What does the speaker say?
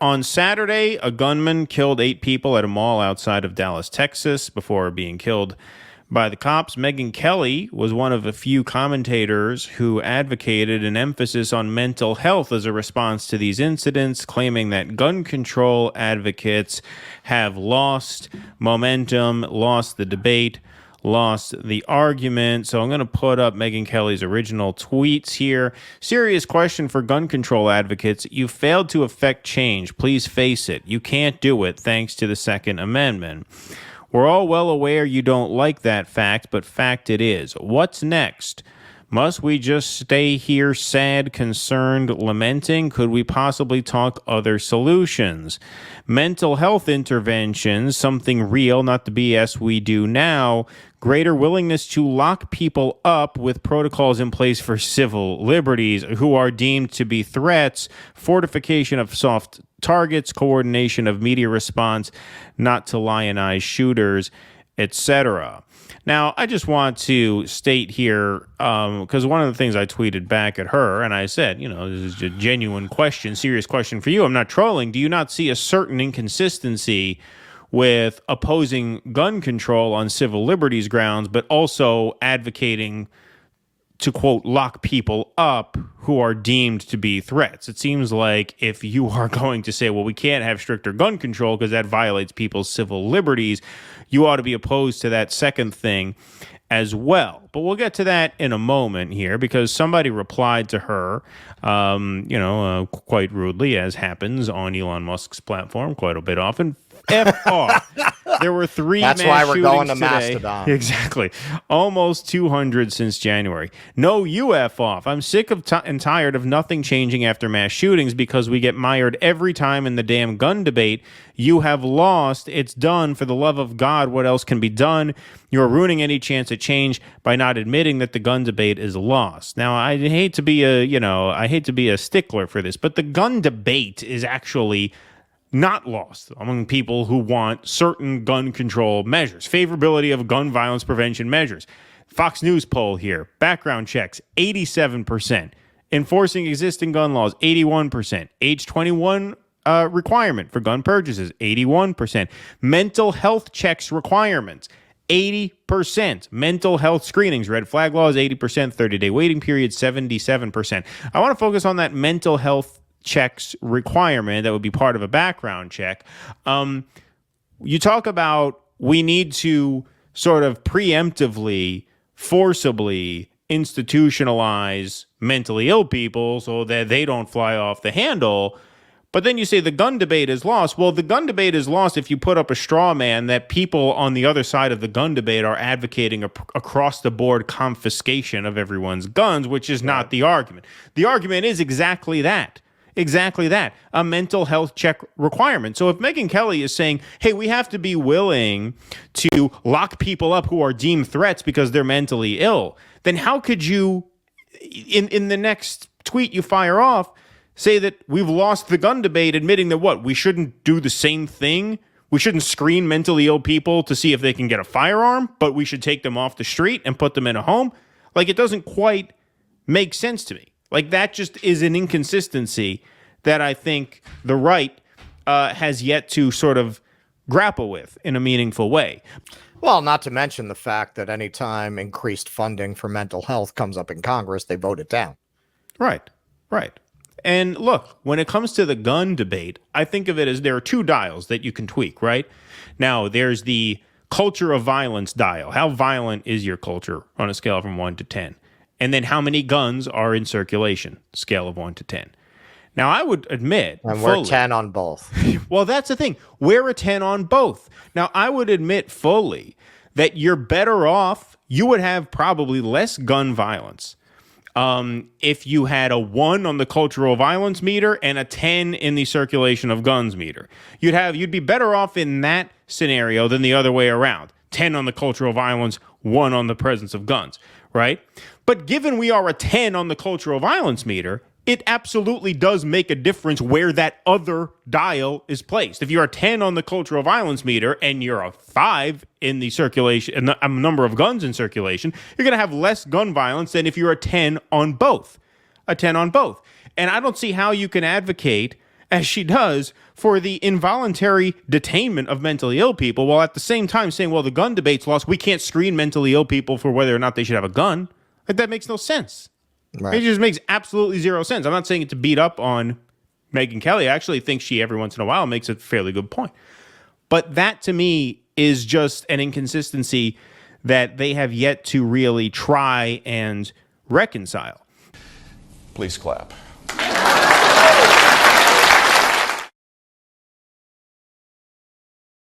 On Saturday, a gunman killed 8 people at a mall outside of Dallas, Texas, before being killed by the cops. Megyn Kelly was one of a few commentators who advocated an emphasis on mental health as a response to these incidents, claiming that gun control advocates have lost momentum, lost the debate, lost the argument. So I'm going to put up Megyn Kelly's original tweets here. Serious question for gun control advocates. You failed to effect change. Please face it. You can't do it thanks to the Second Amendment. We're all well aware you don't like that fact, but fact it is. What's next? Must we just stay here sad, concerned, lamenting? Could we possibly talk other solutions? Mental health interventions, something real, not the BS we do now. Greater willingness to lock people up with protocols in place for civil liberties who are deemed to be threats. Fortification of soft targets, coordination of media response, not to lionize shooters, etc. Now, I just want to state here, because one of the things I tweeted back at her, and I said, this is a genuine question, serious question for you. I'm not trolling. Do you not see a certain inconsistency with opposing gun control on civil liberties grounds, but also advocating to, quote, lock people up who are deemed to be threats? It seems like if you are going to say, well, we can't have stricter gun control because that violates people's civil liberties, you ought to be opposed to that second thing as well. But we'll get to that in a moment here, because somebody replied to her, quite rudely, as happens on Elon Musk's platform quite a bit often. F off. There were 3 That's mass why we're going to today. Mastodon. Exactly. Almost 200 since January. No, you F off. I'm sick of and tired of nothing changing after mass shootings because we get mired every time in the damn gun debate. You have lost. It's done. For the love of God, what else can be done? You're ruining any chance at change by not admitting that the gun debate is lost. Now, I hate to be a stickler for this, but the gun debate is actually not lost among people who want certain gun control measures, favorability of gun violence prevention measures. Fox News poll here, background checks, 87%. Enforcing existing gun laws, 81%. Age 21 requirement for gun purchases, 81%. Mental health checks requirements, 80%. Mental health screenings, red flag laws, 80%. 30-day waiting period, 77%. I want to focus on that mental health checks requirement that would be part of a background check. You talk about we need to sort of preemptively, forcibly institutionalize mentally ill people so that they don't fly off the handle. But then you say the gun debate is lost. Well, the gun debate is lost if you put up a straw man that people on the other side of the gun debate are advocating across the board confiscation of everyone's guns, which is not the argument. The argument is exactly that. Exactly that, a mental health check requirement. So if Megyn Kelly is saying, hey, we have to be willing to lock people up who are deemed threats because they're mentally ill, then how could you, in the next tweet you fire off, say that we've lost the gun debate, admitting that we shouldn't do the same thing? We shouldn't screen mentally ill people to see if they can get a firearm, but we should take them off the street and put them in a home? Like, it doesn't quite make sense to me. Like, that just is an inconsistency that I think the right has yet to sort of grapple with in a meaningful way. Well, not to mention the fact that anytime increased funding for mental health comes up in Congress, they vote it down. Right. And look, when it comes to the gun debate, I think of it as there are 2 dials that you can tweak, right? Now, there's the culture of violence dial. How violent is your culture on a scale from 1 to 10? And then how many guns are in circulation, scale of 1 to 10. Now, I would admit... And we're 10 on both. Well, that's the thing. We're a 10 on both. Now, I would admit fully that you're better off, you would have probably less gun violence if you had a 1 on the cultural violence meter and a 10 in the circulation of guns meter. You'd be better off in that scenario than the other way around. 10 on the cultural violence, 1 on the presence of guns, right? But given we are a 10 on the cultural violence meter, it absolutely does make a difference where that other dial is placed. If you're a 10 on the cultural violence meter and you're a 5 in the circulation, a number of guns in circulation, you're going to have less gun violence than if you're a 10 on both. A 10 on both. And I don't see how you can advocate as she does for the involuntary detainment of mentally ill people, while at the same time saying, well, the gun debate's lost. We can't screen mentally ill people for whether or not they should have a gun. Like, that makes no sense. Right. It just makes absolutely zero sense. I'm not saying it to beat up on Megyn Kelly. I actually think she, every once in a while, makes a fairly good point. But that, to me, is just an inconsistency that they have yet to really try and reconcile. Please clap.